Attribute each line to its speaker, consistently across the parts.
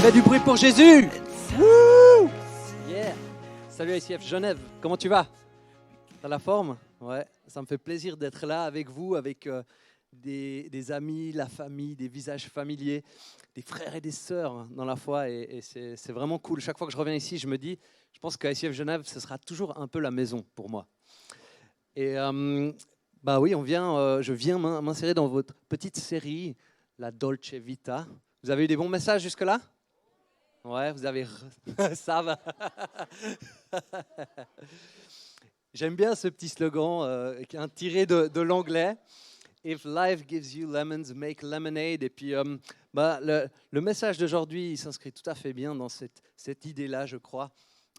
Speaker 1: Fais du bruit pour Jésus. Wouh! Yeah. Salut ICF Genève, comment tu vas? T'as la forme? Ouais, ça me fait plaisir d'être là avec vous, avec des amis, la famille, des visages familiers, des frères et des sœurs dans la foi. Et c'est vraiment cool. Chaque fois que je reviens ici, je me dis, je pense qu'à ICF Genève, ce sera toujours un peu la maison pour moi. Et bah oui, je viens m'insérer dans votre petite série, la Dolce Vita. Vous avez eu des bons messages jusque-là? Ouais, vous avez... Ça va. J'aime bien ce petit slogan tiré de l'anglais. If life gives you lemons, make lemonade. Et puis, le message d'aujourd'hui, il s'inscrit tout à fait bien dans cette idée-là, je crois.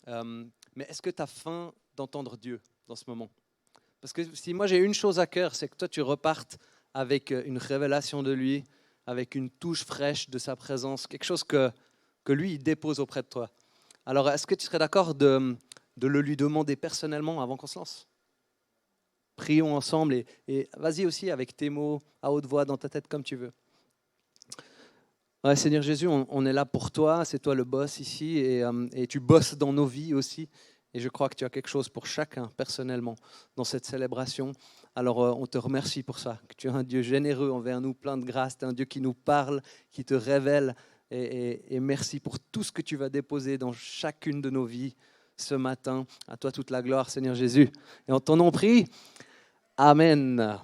Speaker 1: Mais est-ce que tu as faim d'entendre Dieu dans ce moment? Parce que si moi j'ai une chose à cœur, c'est que toi tu repartes avec une révélation de lui, avec une touche fraîche de sa présence, quelque chose que lui il dépose auprès de toi. Alors est-ce que tu serais d'accord de le lui demander personnellement avant qu'on se lance? Prions ensemble et vas-y aussi avec tes mots à haute voix dans ta tête comme tu veux. Ouais, Seigneur Jésus, on est là pour toi, c'est toi le boss ici et tu bosses dans nos vies aussi. Et je crois que tu as quelque chose pour chacun personnellement dans cette célébration. Alors on te remercie pour ça, que tu es un Dieu généreux envers nous, plein de grâce, tu es un Dieu qui nous parle, qui te révèle. Et merci pour tout ce que tu vas déposer dans chacune de nos vies ce matin. À toi toute la gloire, Seigneur Jésus. Et en ton nom on prie. Amen.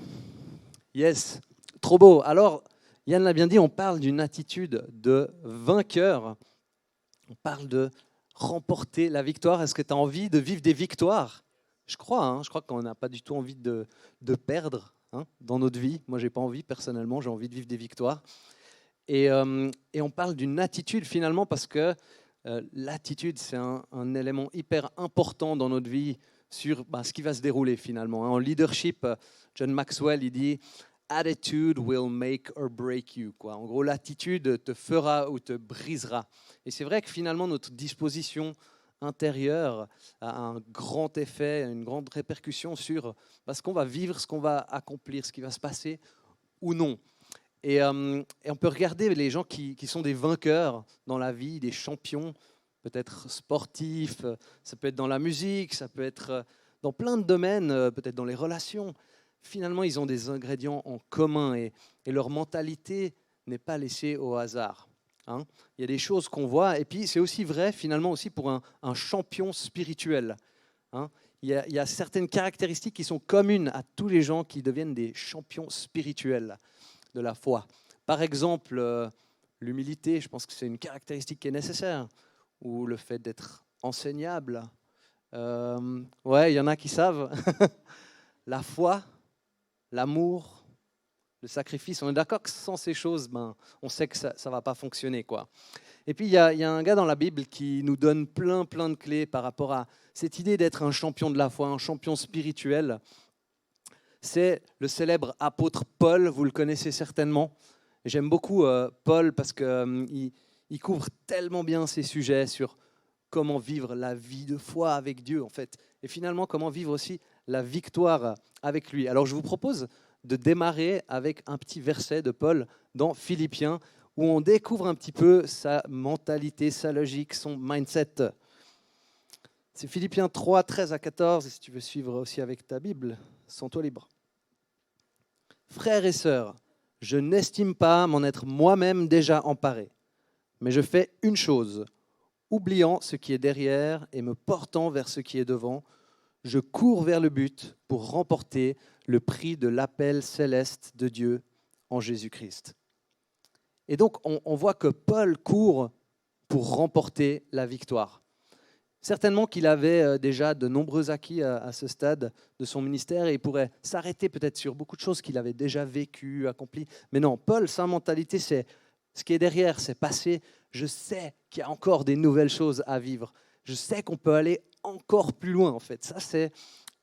Speaker 1: Yes, trop beau. Alors, Yann l'a bien dit, on parle d'une attitude de vainqueur. On parle de remporter la victoire. Est-ce que tu as envie de vivre des victoires? Je crois qu'on n'a pas du tout envie de perdre dans notre vie. Moi, je n'ai pas envie personnellement, j'ai envie de vivre des victoires. Et on parle d'une attitude finalement parce que l'attitude, c'est un élément hyper important dans notre vie sur ce qui va se dérouler finalement. En leadership, John Maxwell, il dit « Attitude will make or break you ». En gros, l'attitude te fera ou te brisera. Et c'est vrai que finalement, notre disposition intérieure a un grand effet, une grande répercussion sur ce qu'on va vivre, ce qu'on va accomplir, ce qui va se passer ou non. Et on peut regarder les gens qui sont des vainqueurs dans la vie, des champions, peut-être sportifs, ça peut être dans la musique, ça peut être dans plein de domaines, peut-être dans les relations. Finalement, ils ont des ingrédients en commun et leur mentalité n'est pas laissée au hasard. Il y a des choses qu'on voit, et puis c'est aussi vrai finalement aussi pour un champion spirituel. Il y a certaines caractéristiques qui sont communes à tous les gens qui deviennent des champions spirituels de la foi. Par exemple, l'humilité, je pense que c'est une caractéristique qui est nécessaire, ou le fait d'être enseignable. Ouais, il y en a qui savent. La foi, l'amour, le sacrifice, on est d'accord que sans ces choses, on sait que ça ne va pas fonctionner, quoi. Et puis, il y a un gars dans la Bible qui nous donne plein de clés par rapport à cette idée d'être un champion de la foi, un champion spirituel. C'est le célèbre apôtre Paul, vous le connaissez certainement. J'aime beaucoup Paul parce qu'il couvre tellement bien ces sujets sur comment vivre la vie de foi avec Dieu, en fait, et finalement comment vivre aussi la victoire avec lui. Alors je vous propose de démarrer avec un petit verset de Paul dans Philippiens, où on découvre un petit peu sa mentalité, sa logique, son mindset. C'est Philippiens 3, 13 à 14, et si tu veux suivre aussi avec ta Bible, sens-toi libre. Frères et sœurs, je n'estime pas m'en être moi-même déjà emparé, mais je fais une chose, oubliant ce qui est derrière et me portant vers ce qui est devant, je cours vers le but pour remporter le prix de l'appel céleste de Dieu en Jésus-Christ. Et donc, on voit que Paul court pour remporter la victoire. Certainement qu'il avait déjà de nombreux acquis à ce stade de son ministère et il pourrait s'arrêter peut-être sur beaucoup de choses qu'il avait déjà vécues, accomplies. Mais non, Paul, sa mentalité, c'est ce qui est derrière, c'est passé. Je sais qu'il y a encore des nouvelles choses à vivre. Je sais qu'on peut aller encore plus loin, en fait. Ça, c'est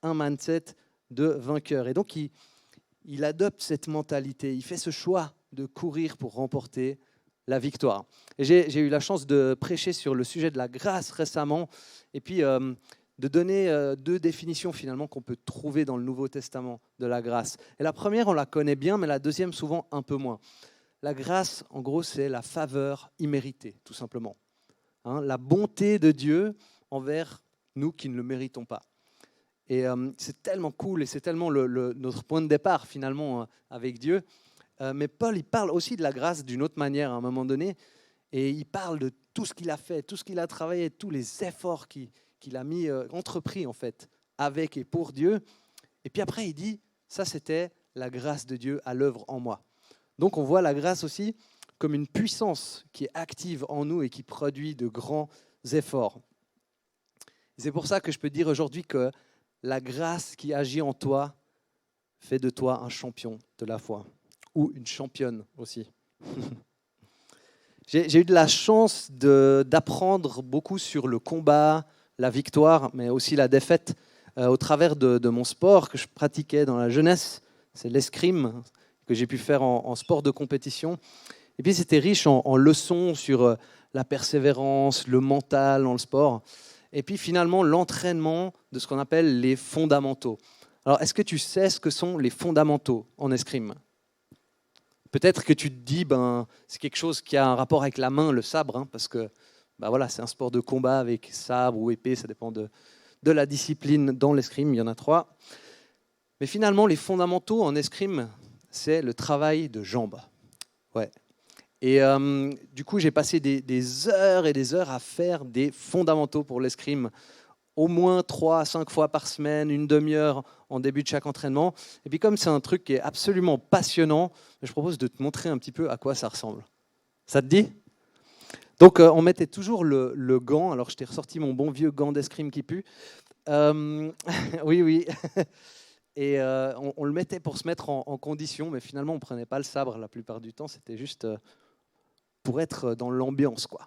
Speaker 1: un mindset de vainqueur. Et donc, il adopte cette mentalité. Il fait ce choix de courir pour remporter la victoire. Et j'ai eu la chance de prêcher sur le sujet de la grâce récemment, et puis de donner deux définitions finalement qu'on peut trouver dans le Nouveau Testament de la grâce. Et la première, on la connaît bien, mais la deuxième, souvent un peu moins. La grâce, en gros, c'est la faveur imméritée, tout simplement. Hein, la bonté de Dieu envers nous qui ne le méritons pas. Et c'est tellement cool et c'est tellement notre point de départ, finalement, avec Dieu. Mais Paul, il parle aussi de la grâce d'une autre manière, à un moment donné. Et il parle de tout ce qu'il a fait, tout ce qu'il a travaillé, tous les efforts qu'il a mis, entrepris, en fait, avec et pour Dieu. Et puis après, il dit, ça, c'était la grâce de Dieu à l'œuvre en moi. Donc, on voit la grâce aussi comme une puissance qui est active en nous et qui produit de grands efforts. C'est pour ça que je peux dire aujourd'hui que la grâce qui agit en toi fait de toi un champion de la foi, ou une championne aussi. J'ai eu de la chance d'apprendre beaucoup sur le combat, la victoire, mais aussi la défaite au travers de mon sport que je pratiquais dans la jeunesse. C'est l'escrime que j'ai pu faire en sport de compétition. Et puis c'était riche en leçons sur la persévérance, le mental dans le sport. Et puis finalement l'entraînement de ce qu'on appelle les fondamentaux. Alors est-ce que tu sais ce que sont les fondamentaux en escrime ? Peut-être que tu te dis, c'est quelque chose qui a un rapport avec la main, le sabre, hein, parce que voilà, c'est un sport de combat avec sabre ou épée, ça dépend de la discipline dans l'escrime, il y en a 3. Mais finalement, les fondamentaux en escrime, c'est le travail de jambes. Ouais. Et du coup, j'ai passé des heures et des heures à faire des fondamentaux pour l'escrime, au moins 3 à 5 fois par semaine, une demi-heure en début de chaque entraînement. Et puis comme c'est un truc qui est absolument passionnant, je propose de te montrer un petit peu à quoi ça ressemble. Ça te dit ? Donc on mettait toujours le gant. Alors je t'ai ressorti mon bon vieux gant d'escrime qui pue. Oui. Et on le mettait pour se mettre en condition, mais finalement on ne prenait pas le sabre la plupart du temps. C'était juste pour être dans l'ambiance, quoi.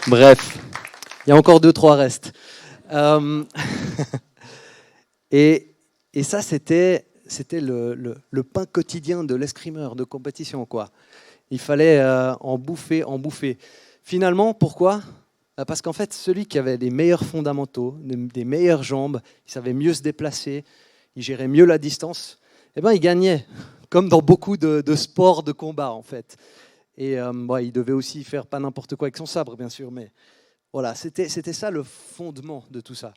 Speaker 1: Bref, il y a encore 2-3 restes. Et ça, c'était le pain quotidien de l'escrimeur de compétition, quoi. Il fallait en bouffer. Finalement, pourquoi ? Parce qu'en fait, celui qui avait les meilleurs fondamentaux, des meilleures jambes, il savait mieux se déplacer, il gérait mieux la distance, il gagnait, comme dans beaucoup de sports de combat, en fait. Et il devait aussi faire pas n'importe quoi avec son sabre, bien sûr, mais voilà, c'était ça le fondement de tout ça.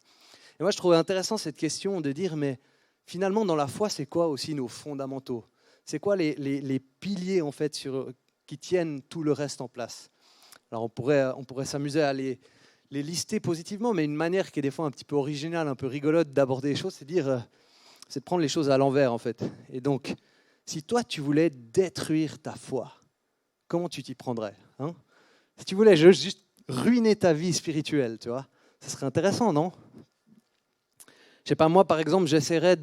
Speaker 1: Et moi, je trouvais intéressant cette question de dire, mais finalement, dans la foi, c'est quoi aussi nos fondamentaux ? C'est quoi les piliers, en fait, qui tiennent tout le reste en place ? Alors, on pourrait s'amuser à les lister positivement, mais une manière qui est des fois un petit peu originale, un peu rigolote d'aborder les choses, c'est de prendre les choses à l'envers, en fait. Et donc, si toi, tu voulais détruire ta foi, comment tu t'y prendrais, hein ? Si tu voulais juste ruiner ta vie spirituelle, tu vois, ça serait intéressant, non ? Je sais pas, moi, par exemple, j'essaierais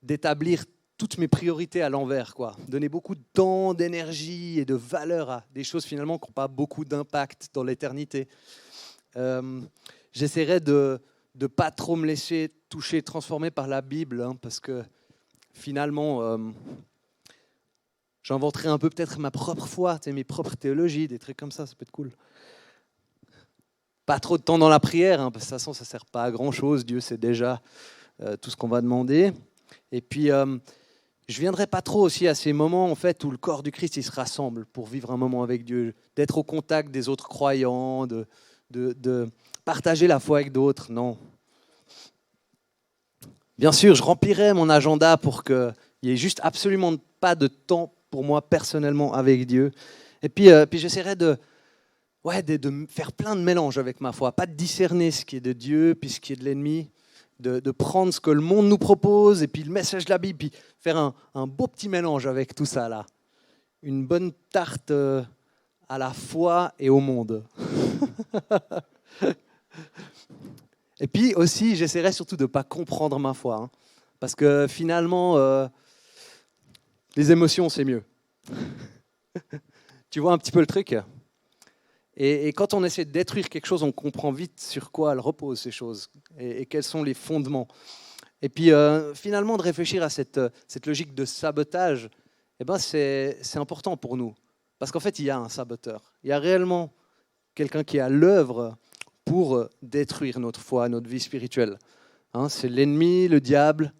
Speaker 1: d'établir toutes mes priorités à l'envers, quoi. Donner beaucoup de temps, d'énergie et de valeur à des choses finalement qui n'ont pas beaucoup d'impact dans l'éternité. J'essaierais de ne pas trop me laisser toucher, transformer par la Bible, hein, parce que finalement, j'inventerais un peu peut-être ma propre foi, mes propres théologies, des trucs comme ça peut être cool. Pas trop de temps dans la prière, hein, parce que de toute façon, ça ne sert pas à grand-chose. Dieu sait déjà tout ce qu'on va demander. Et puis, je ne viendrai pas trop aussi à ces moments en fait, où le corps du Christ il se rassemble pour vivre un moment avec Dieu, d'être au contact des autres croyants, de partager la foi avec d'autres. Non. Bien sûr, je remplirai mon agenda pour qu'il n'y ait juste absolument pas de temps pour moi personnellement avec Dieu. Et puis j'essaierai de faire plein de mélanges avec ma foi, pas de discerner ce qui est de Dieu puis ce qui est de l'ennemi, de prendre ce que le monde nous propose et puis le message de la Bible, puis faire un beau petit mélange avec tout ça là. Une bonne tarte à la foi et au monde. Et puis aussi, j'essaierai surtout de ne pas comprendre ma foi, hein, parce que finalement, les émotions, c'est mieux. Tu vois un petit peu le truc ? Et quand on essaie de détruire quelque chose, on comprend vite sur quoi elles reposent, ces choses, et quels sont les fondements. Et puis finalement, de réfléchir à cette logique de sabotage, eh ben, c'est important pour nous. Parce qu'en fait, il y a un saboteur. Il y a réellement quelqu'un qui est à l'œuvre pour détruire notre foi, notre vie spirituelle. Hein, c'est l'ennemi, le diable.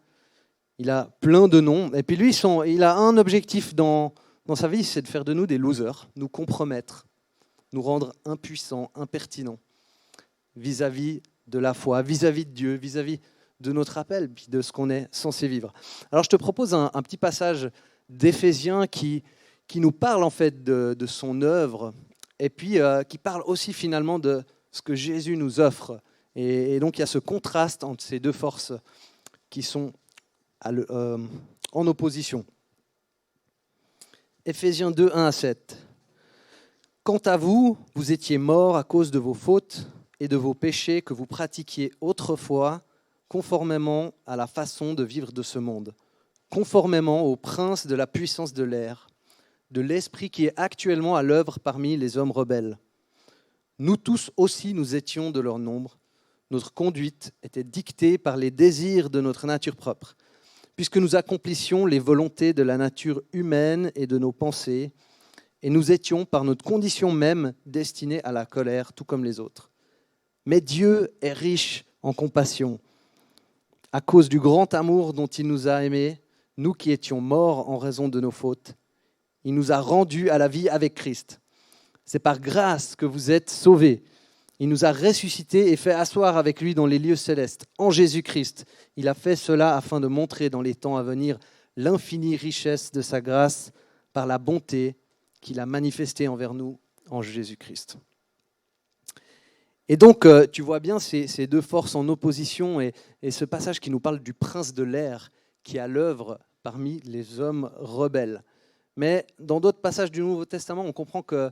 Speaker 1: Il a plein de noms. Et puis lui, il a un objectif dans sa vie, c'est de faire de nous des losers, nous compromettre, nous rendre impuissants, impertinents vis-à-vis de la foi, vis-à-vis de Dieu, vis-à-vis de notre appel, puis de ce qu'on est censé vivre. Alors je te propose un petit passage d'Éphésiens qui nous parle en fait de son œuvre, et puis qui parle aussi finalement de ce que Jésus nous offre. Et donc il y a ce contraste entre ces deux forces qui sont en opposition. Éphésiens 2, 1-7. Quant à vous, vous étiez morts à cause de vos fautes et de vos péchés que vous pratiquiez autrefois, conformément à la façon de vivre de ce monde, conformément au prince de la puissance de l'air, de l'esprit qui est actuellement à l'œuvre parmi les hommes rebelles. Nous tous aussi, nous étions de leur nombre. Notre conduite était dictée par les désirs de notre nature propre, puisque nous accomplissions les volontés de la nature humaine et de nos pensées, et nous étions, par notre condition même, destinés à la colère, tout comme les autres. Mais Dieu est riche en compassion, à cause du grand amour dont il nous a aimés, nous qui étions morts en raison de nos fautes. Il nous a rendus à la vie avec Christ. C'est par grâce que vous êtes sauvés. Il nous a ressuscités et fait asseoir avec lui dans les lieux célestes, en Jésus-Christ. Il a fait cela afin de montrer dans les temps à venir l'infinie richesse de sa grâce par la bonté qu'il a manifestée envers nous en Jésus-Christ. Et donc, tu vois bien ces deux forces en opposition et ce passage qui nous parle du prince de l'air qui est à l'œuvre parmi les hommes rebelles. Mais dans d'autres passages du Nouveau Testament, on comprend qu'il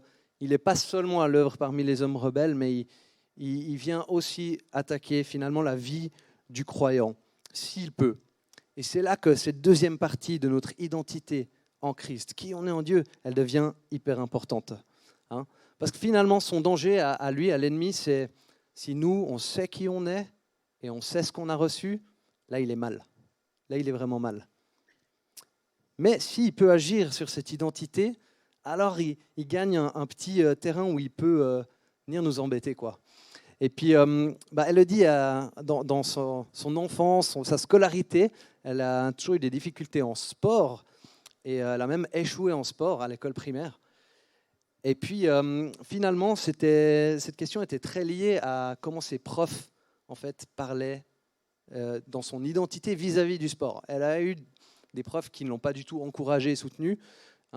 Speaker 1: n'est pas seulement à l'œuvre parmi les hommes rebelles, mais il vient aussi attaquer finalement la vie du croyant, s'il peut. Et c'est là que cette deuxième partie de notre identité en Christ, qui on est en Dieu, elle devient hyper importante. Hein ? Parce que finalement, son danger à lui, à l'ennemi, c'est si nous, on sait qui on est et on sait ce qu'on a reçu, là, il est mal. Là, il est vraiment mal. Mais s'il peut agir sur cette identité, alors il gagne un petit terrain où il peut venir nous embêter, quoi. Et puis, elle le dit, dans son enfance, sa scolarité, elle a toujours eu des difficultés en sport, et elle a même échoué en sport à l'école primaire. Et puis, finalement, cette question était très liée à comment ses profs, en fait, parlaient dans son identité vis-à-vis du sport. Elle a eu des profs qui ne l'ont pas du tout encouragée et soutenue.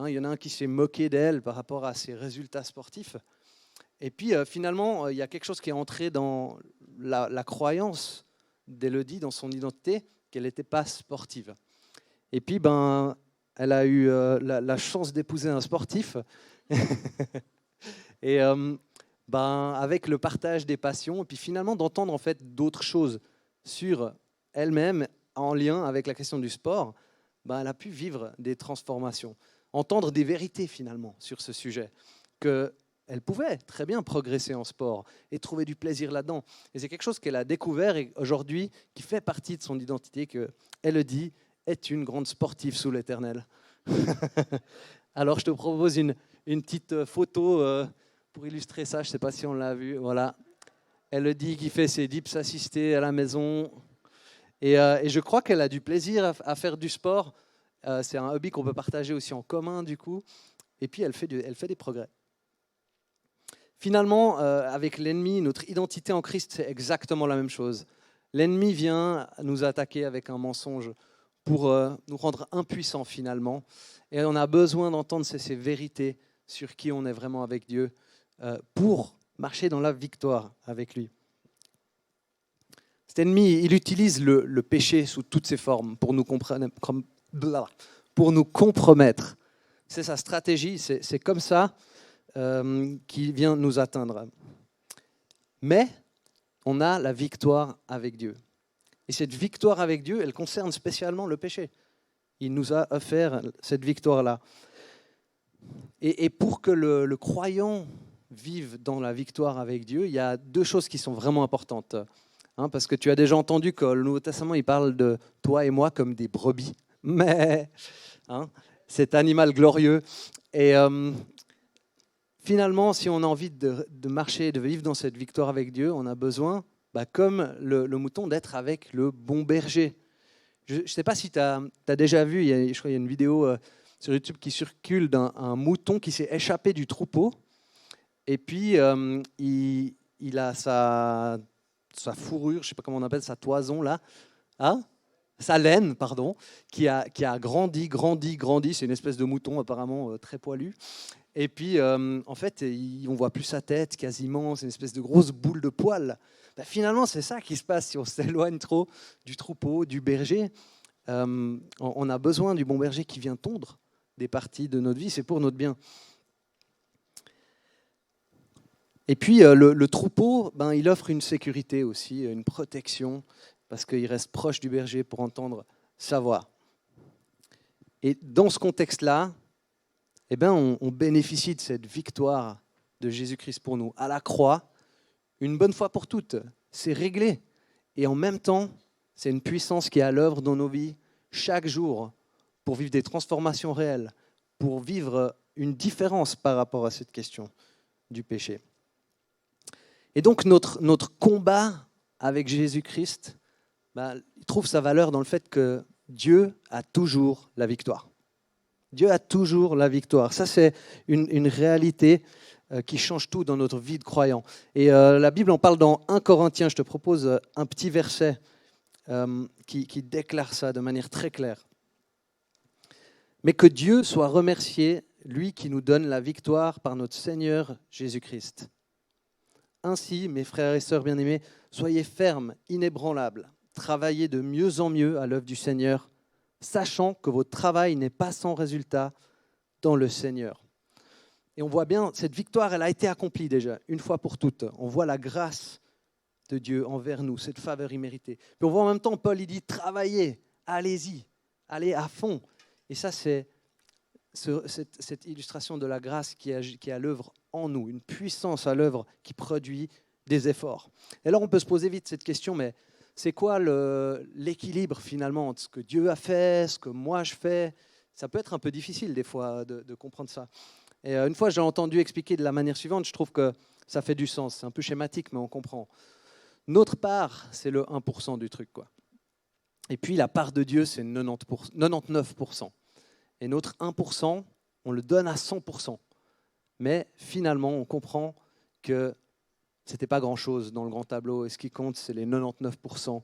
Speaker 1: Il y en a un qui s'est moqué d'elle par rapport à ses résultats sportifs. Et puis, finalement, il y a quelque chose qui est entré dans la croyance d'Élodie, dans son identité, qu'elle n'était pas sportive. Et puis, elle a eu la chance d'épouser un sportif. Et avec le partage des passions, et puis finalement d'entendre en fait d'autres choses sur elle-même en lien avec la question du sport, elle a pu vivre des transformations, entendre des vérités finalement sur ce sujet, qu'elle pouvait très bien progresser en sport et trouver du plaisir là-dedans. Et c'est quelque chose qu'elle a découvert et aujourd'hui qui fait partie de son identité, qu'elle dit est une grande sportive sous l'Éternel. Alors je te propose une petite photo pour illustrer ça. Je ne sais pas si on l'a vu. Voilà. Elle dit qu'il fait ses dips assistés à la maison. Et je crois qu'elle a du plaisir à faire du sport. C'est un hobby qu'on peut partager aussi en commun, du coup. Et puis, elle fait des progrès. Finalement, avec l'ennemi, notre identité en Christ, c'est exactement la même chose. L'ennemi vient nous attaquer avec un mensonge pour nous rendre impuissants, finalement. Et on a besoin d'entendre ces vérités sur qui on est vraiment avec Dieu pour marcher dans la victoire avec lui. Cet ennemi, il utilise le péché sous toutes ses formes pour nous compromettre. C'est sa stratégie, c'est comme ça qu'il vient nous atteindre. Mais on a la victoire avec Dieu. Et cette victoire avec Dieu, elle concerne spécialement le péché. Il nous a offert cette victoire-là. Et pour que le croyant vivent dans la victoire avec Dieu, il y a deux choses qui sont vraiment importantes. Parce que tu as déjà entendu que le Nouveau Testament, il parle de toi et moi comme des brebis. Mais cet animal glorieux. Et finalement, si on a envie de marcher, de vivre dans cette victoire avec Dieu, on a besoin, comme le mouton, d'être avec le bon berger. Je ne sais pas si tu as déjà vu, je crois qu'il y a une vidéo sur YouTube qui circule d'un mouton qui s'est échappé du troupeau. Et puis, il a sa fourrure, je ne sais pas comment on appelle, sa toison là, sa laine, pardon, qui a grandi. C'est une espèce de mouton apparemment très poilu. Et puis, en fait, on ne voit plus sa tête quasiment, c'est une espèce de grosse boule de poils. Finalement, c'est ça qui se passe si on s'éloigne trop du troupeau, du berger. On a besoin du bon berger qui vient tondre des parties de notre vie, c'est pour notre bien. Et puis, le troupeau, il offre une sécurité aussi, une protection, parce qu'il reste proche du berger pour entendre sa voix. Et dans ce contexte-là, on bénéficie de cette victoire de Jésus-Christ pour nous. À la croix, une bonne fois pour toutes, c'est réglé. Et en même temps, c'est une puissance qui est à l'œuvre dans nos vies chaque jour pour vivre des transformations réelles, pour vivre une différence par rapport à cette question du péché. Et donc notre combat avec Jésus-Christ, il trouve sa valeur dans le fait que Dieu a toujours la victoire. Dieu a toujours la victoire. Ça, c'est une réalité qui change tout dans notre vie de croyant. Et la Bible en parle dans 1 Corinthiens. Je te propose un petit verset qui déclare ça de manière très claire. Mais que Dieu soit remercié, lui qui nous donne la victoire par notre Seigneur Jésus-Christ. Ainsi, mes frères et sœurs bien-aimés, soyez fermes, inébranlables, travaillez de mieux en mieux à l'œuvre du Seigneur, sachant que votre travail n'est pas sans résultat dans le Seigneur. Et on voit bien, cette victoire, elle a été accomplie déjà, une fois pour toutes. On voit la grâce de Dieu envers nous, cette faveur imméritée. Puis on voit en même temps, Paul, il dit, travaillez, allez-y, allez à fond. Et ça, c'est cette illustration de la grâce qui est à l'œuvre en nous, une puissance à l'œuvre qui produit des efforts. Et alors on peut se poser vite cette question, mais c'est quoi l'équilibre finalement entre ce que Dieu a fait, ce que moi je fais? Ça peut être un peu difficile des fois de comprendre ça. Et une fois j'ai entendu expliquer de la manière suivante, je trouve que ça fait du sens. C'est un peu schématique, mais on comprend. Notre part, c'est le 1% du truc, quoi. Et puis la part de Dieu, c'est 99%. Et notre 1%, on le donne à 100%. Mais finalement, on comprend que ce n'était pas grand-chose dans le grand tableau. Et ce qui compte, c'est les 99%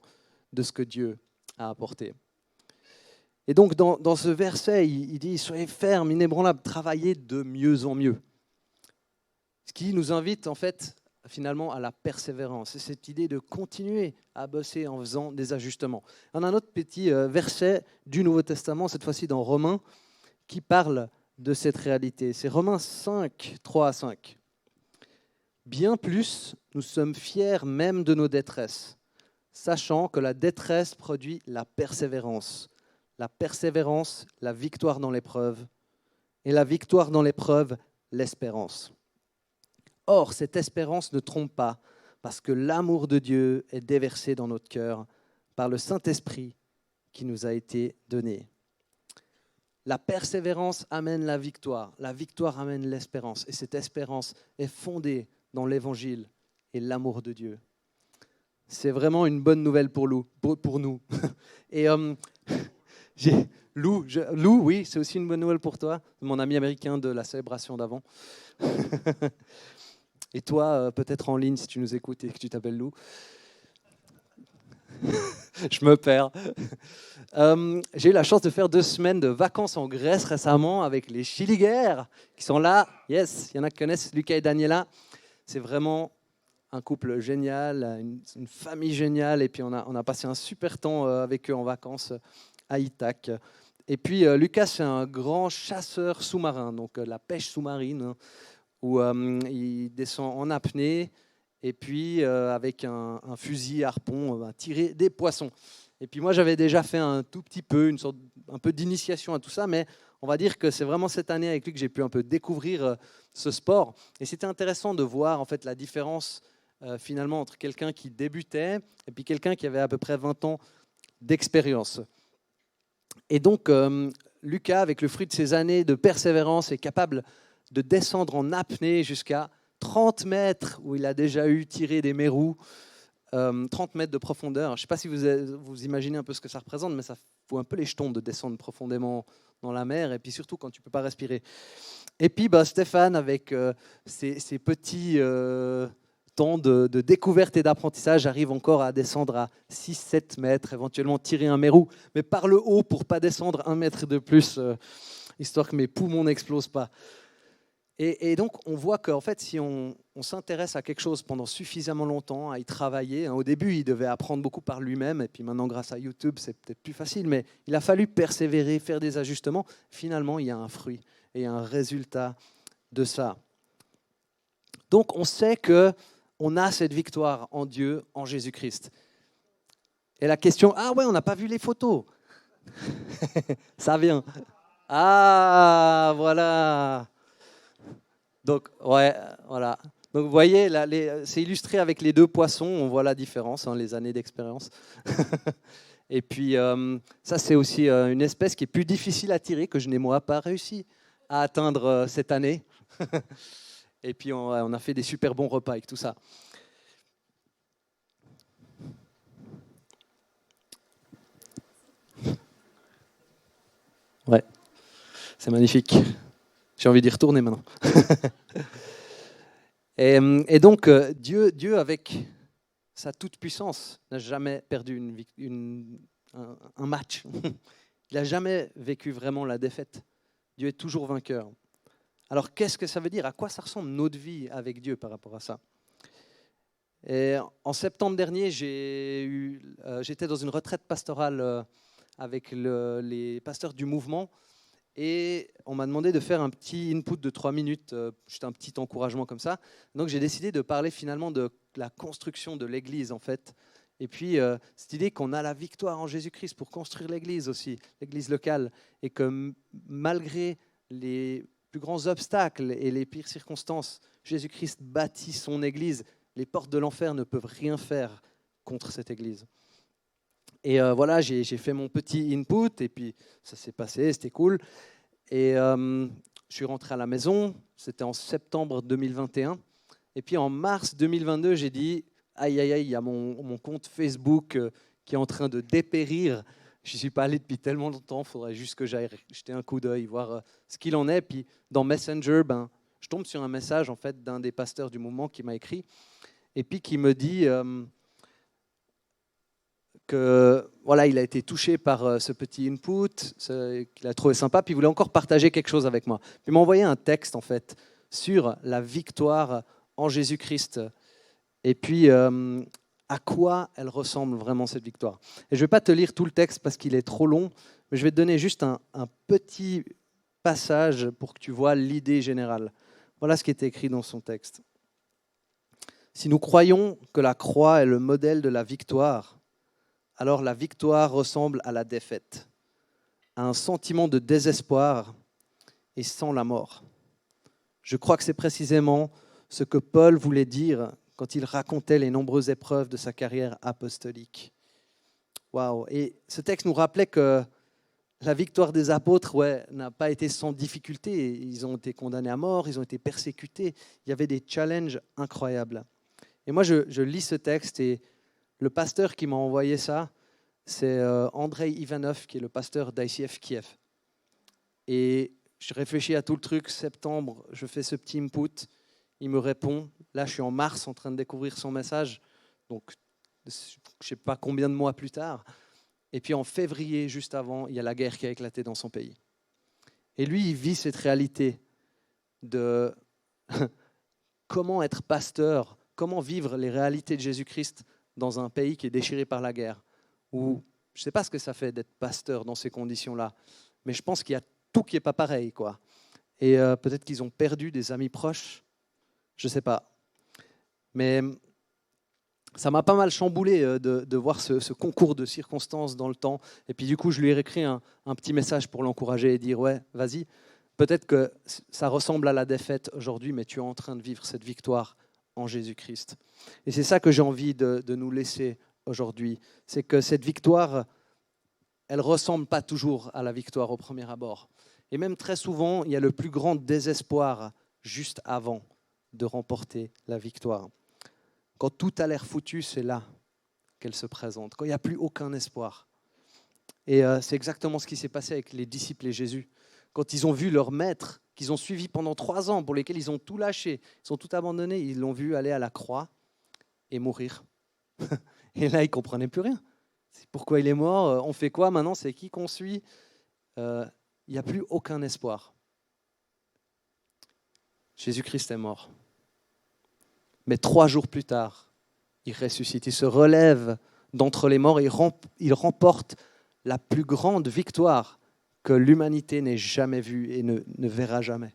Speaker 1: de ce que Dieu a apporté. Et donc, dans ce verset, il dit « Soyez fermes, inébranlables, travaillez de mieux en mieux ». Ce qui nous invite, en fait, finalement, à la persévérance. C'est cette idée de continuer à bosser en faisant des ajustements. On a un autre petit verset du Nouveau Testament, cette fois-ci dans Romains, qui parle de cette réalité. C'est Romains 5, 3 à 5. Bien plus, nous sommes fiers même de nos détresses, sachant que la détresse produit la persévérance, la victoire dans l'épreuve, et la victoire dans l'épreuve, l'espérance. Or, cette espérance ne trompe pas, parce que l'amour de Dieu est déversé dans notre cœur par le Saint-Esprit qui nous a été donné. La persévérance amène la victoire amène l'espérance, et cette espérance est fondée dans l'Évangile et l'amour de Dieu. C'est vraiment une bonne nouvelle pour nous. Et Lou, oui, c'est aussi une bonne nouvelle pour toi, mon ami américain de la célébration d'avant. Et toi, peut-être en ligne, si tu nous écoutes et que tu t'appelles Lou. Je me perds. J'ai eu la chance de faire 2 semaines de vacances en Grèce récemment avec les Chiliguères qui sont là. Yes, il y en a qui connaissent Lucas et Daniela. C'est vraiment un couple génial, une famille géniale. Et puis on a passé un super temps avec eux en vacances à Ithaque. Et puis Lucas, c'est un grand chasseur sous-marin, donc la pêche sous-marine, hein, où il descend en apnée et puis avec un fusil harpon, tirer des poissons. Et puis moi, j'avais déjà fait un tout petit peu, un peu d'initiation à tout ça, mais on va dire que c'est vraiment cette année avec lui que j'ai pu un peu découvrir ce sport. Et c'était intéressant de voir en fait la différence finalement entre quelqu'un qui débutait et puis quelqu'un qui avait à peu près 20 ans d'expérience. Et donc, Lucas, avec le fruit de ses années de persévérance, est capable de descendre en apnée jusqu'à 30 mètres, où il a déjà eu tiré des mérous, 30 mètres de profondeur. Je ne sais pas si vous imaginez un peu ce que ça représente, mais ça fout un peu les jetons de descendre profondément dans la mer, et puis surtout quand tu ne peux pas respirer. Et puis Stéphane, avec ses petits temps de découverte et d'apprentissage, arrive encore à descendre à 6-7 mètres, éventuellement tirer un mérou, mais par le haut pour ne pas descendre 1 mètre de plus, histoire que mes poumons n'explosent pas. Et donc, on voit qu'en fait, si on s'intéresse à quelque chose pendant suffisamment longtemps, à y travailler, au début, il devait apprendre beaucoup par lui-même, et puis maintenant, grâce à YouTube, c'est peut-être plus facile, mais il a fallu persévérer, faire des ajustements. Finalement, il y a un fruit et un résultat de ça. Donc, on sait qu'on a cette victoire en Dieu, en Jésus-Christ. Et la question, ah ouais, on n'a pas vu les photos. Ça vient. Ah, voilà. Donc, ouais, voilà. Donc, vous voyez, là, c'est illustré avec les deux poissons. On voit la différence, les années d'expérience. Et puis, ça, c'est aussi une espèce qui est plus difficile à tirer, que je n'ai, moi, pas réussi à atteindre cette année. Et puis, on a fait des super bons repas avec tout ça. Ouais, c'est magnifique. J'ai envie d'y retourner maintenant. Et donc, Dieu, avec sa toute-puissance, n'a jamais perdu un match. Il n'a jamais vécu vraiment la défaite. Dieu est toujours vainqueur. Alors, qu'est-ce que ça veut dire? À quoi ça ressemble notre vie avec Dieu par rapport à ça? Et en septembre dernier, j'étais dans une retraite pastorale avec les pasteurs du mouvement. Et on m'a demandé de faire un petit input de 3 minutes, juste un petit encouragement comme ça. Donc j'ai décidé de parler finalement de la construction de l'Église en fait. Et puis cette idée qu'on a la victoire en Jésus-Christ pour construire l'Église aussi, l'Église locale. Et que malgré les plus grands obstacles et les pires circonstances, Jésus-Christ bâtit son Église. Les portes de l'enfer ne peuvent rien faire contre cette Église. Et voilà, j'ai fait mon petit input et puis ça s'est passé, c'était cool. Et je suis rentré à la maison, c'était en septembre 2021. Et puis en mars 2022, j'ai dit, aïe, aïe, aïe, il y a mon compte Facebook qui est en train de dépérir. Je n'y suis pas allé depuis tellement longtemps, il faudrait juste que j'aille jeter un coup d'œil, voir ce qu'il en est. Puis dans Messenger, je tombe sur un message en fait, d'un des pasteurs du mouvement qui m'a écrit et puis qui me dit... que voilà, il a été touché par ce petit input, qu'il a trouvé sympa, puis il voulait encore partager quelque chose avec moi. Puis il m'a envoyé un texte en fait sur la victoire en Jésus-Christ et puis à quoi elle ressemble vraiment cette victoire. Et je ne vais pas te lire tout le texte parce qu'il est trop long, mais je vais te donner juste un petit passage pour que tu vois l'idée générale. Voilà ce qui est écrit dans son texte. Si nous croyons que la croix est le modèle de la victoire, alors la victoire ressemble à la défaite, à un sentiment de désespoir et sans la mort. Je crois que c'est précisément ce que Paul voulait dire quand il racontait les nombreuses épreuves de sa carrière apostolique. Waouh! Et ce texte nous rappelait que la victoire des apôtres n'a pas été sans difficulté. Ils ont été condamnés à mort, ils ont été persécutés. Il y avait des challenges incroyables. Et moi, je lis ce texte et le pasteur qui m'a envoyé ça, c'est Andrei Ivanov, qui est le pasteur d'ICF Kiev. Et je réfléchis à tout le truc. Septembre, je fais ce petit input. Il me répond. Là, je suis en mars en train de découvrir son message. Donc, je ne sais pas combien de mois plus tard. Et puis en février, juste avant, il y a la guerre qui a éclaté dans son pays. Et lui, il vit cette réalité de comment être pasteur, comment vivre les réalités de Jésus-Christ dans un pays qui est déchiré par la guerre. Ou je ne sais pas ce que ça fait d'être pasteur dans ces conditions-là, mais je pense qu'il y a tout qui n'est pas pareil, quoi. Et peut-être qu'ils ont perdu des amis proches, je ne sais pas. Mais Ça m'a pas mal chamboulé de voir ce concours de circonstances dans le temps. Et puis du coup, je lui ai écrit un petit message pour l'encourager et dire, ouais, vas-y, peut-être que ça ressemble à la défaite aujourd'hui, mais tu es en train de vivre cette victoire en Jésus-Christ. Et c'est ça que j'ai envie de nous laisser aujourd'hui. C'est que cette victoire, elle ne ressemble pas toujours à la victoire au premier abord. Et même très souvent, il y a le plus grand désespoir juste avant de remporter la victoire. Quand tout a l'air foutu, c'est là qu'elle se présente, quand il n'y a plus aucun espoir. Et c'est exactement ce qui s'est passé avec les disciples et Jésus. Quand ils ont vu leur maître, qu'ils ont suivi pendant 3 ans, pour lesquels ils ont tout lâché, ils ont tout abandonné, ils l'ont vu aller à la croix et mourir. Et là, ils ne comprenaient plus rien. C'est pourquoi il est mort, on fait quoi maintenant, c'est qui qu'on suit. Il n'y a plus aucun espoir. Jésus-Christ est mort. Mais 3 jours plus tard, il ressuscite, il se relève d'entre les morts et il remporte la plus grande victoire que l'humanité n'ait jamais vue et ne verra jamais.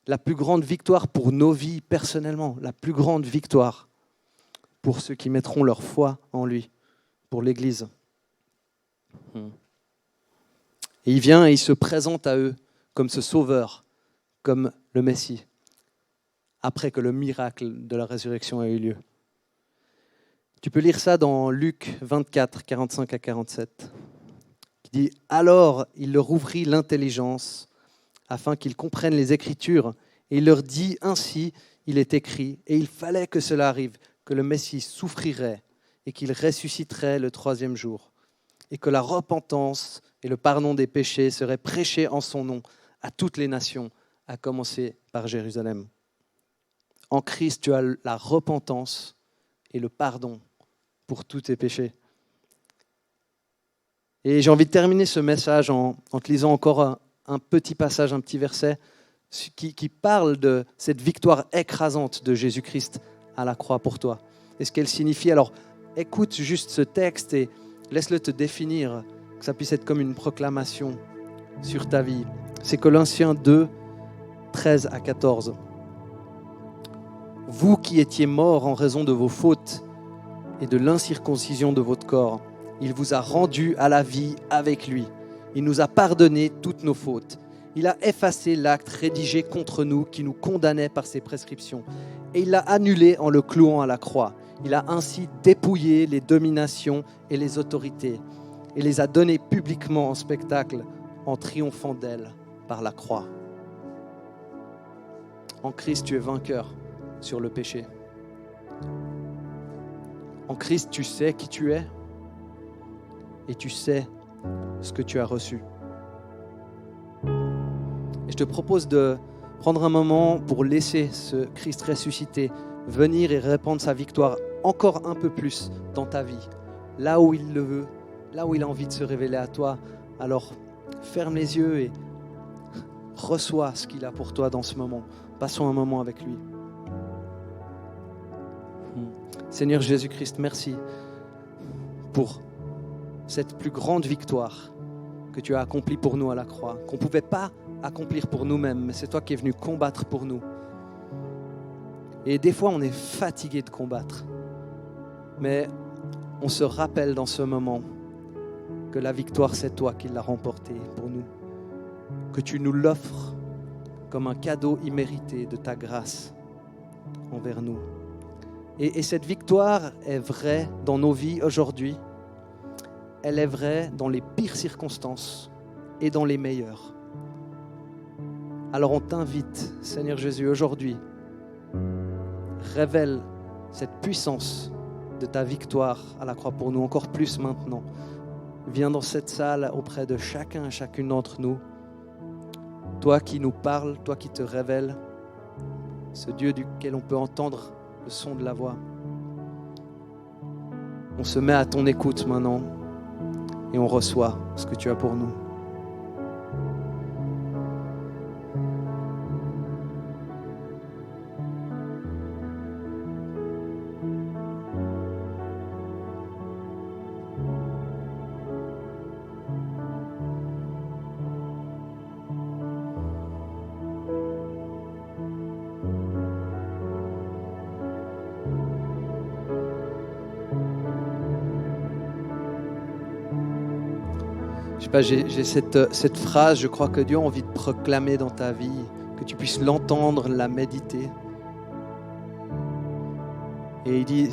Speaker 1: La plus grande victoire pour nos vies personnellement, la plus grande victoire pour ceux qui mettront leur foi en lui, pour l'Église. Et il vient et il se présente à eux comme ce sauveur, comme le Messie, après que le miracle de la résurrection a eu lieu. Tu peux lire ça dans Luc 24, 45 à 47. Qui dit « Alors il leur ouvrit l'intelligence afin qu'ils comprennent les Écritures, et il leur dit ainsi, il est écrit, et il fallait que cela arrive, que le Messie souffrirait et qu'il ressusciterait le 3e jour, et que la repentance et le pardon des péchés seraient prêchés en son nom à toutes les nations, à commencer par Jérusalem. » En Christ, tu as la repentance et le pardon pour tous tes péchés. Et j'ai envie de terminer ce message en te lisant encore un petit passage, un petit verset qui parle de cette victoire écrasante de Jésus-Christ à la croix pour toi. Et ce qu'elle signifie. Alors, écoute juste ce texte et laisse-le te définir, que ça puisse être comme une proclamation sur ta vie. C'est Colossiens 2, 13 à 14. « Vous qui étiez morts en raison de vos fautes et de l'incirconcision de votre corps, il vous a rendus à la vie avec lui. Il nous a pardonné toutes nos fautes. Il a effacé l'acte rédigé contre nous qui nous condamnait par ses prescriptions. Et il l'a annulé en le clouant à la croix. Il a ainsi dépouillé les dominations et les autorités et les a données publiquement en spectacle en triomphant d'elles par la croix. » En Christ, tu es vainqueur sur le péché. En Christ, tu sais qui tu es et tu sais ce que tu as reçu. Et je te propose de prendre un moment pour laisser ce Christ ressuscité venir et répandre sa victoire encore un peu plus dans ta vie, là où il le veut, là où il a envie de se révéler à toi. Alors, ferme les yeux et reçois ce qu'il a pour toi dans ce moment. Passons un moment avec lui. Seigneur Jésus-Christ, merci pour cette plus grande victoire que tu as accomplie pour nous à la croix, qu'on ne pouvait pas accomplir pour nous-mêmes, mais c'est toi qui es venu combattre pour nous. Et des fois, on est fatigué de combattre, mais on se rappelle dans ce moment que la victoire, c'est toi qui l'as remportée pour nous, que tu nous l'offres comme un cadeau immérité de ta grâce envers nous. Et cette victoire est vraie dans nos vies aujourd'hui. Elle est vraie dans les pires circonstances et dans les meilleures. Alors on t'invite, Seigneur Jésus, aujourd'hui, révèle cette puissance de ta victoire à la croix pour nous, encore plus maintenant. Viens dans cette salle auprès de chacun et chacune d'entre nous. Toi qui nous parles, toi qui te révèles, ce Dieu duquel on peut entendre le son de la voix. On se met à ton écoute maintenant et on reçoit ce que tu as pour nous. sais pas, j'ai cette phrase, je crois que Dieu a envie de proclamer dans ta vie, que tu puisses l'entendre, la méditer. Et il dit,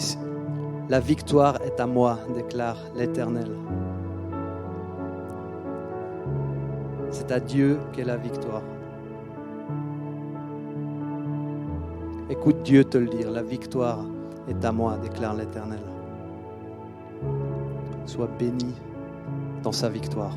Speaker 1: la victoire est à moi, déclare l'Éternel. C'est à Dieu qu'est la victoire. Écoute Dieu te le dire, la victoire est à moi, déclare l'Éternel. Sois béni dans sa victoire.